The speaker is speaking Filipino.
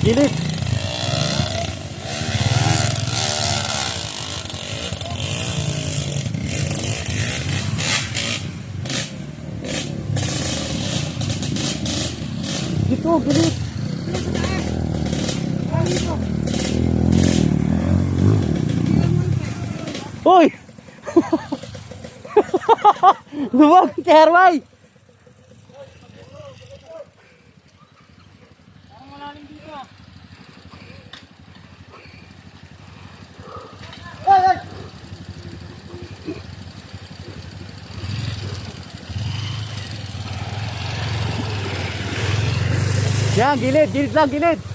Gilid. Dito, gilid. Uy! Lumag, Kerway! Parang malalim dito ah. Ay, ay! Yan, gilid, gilid lang, gilid.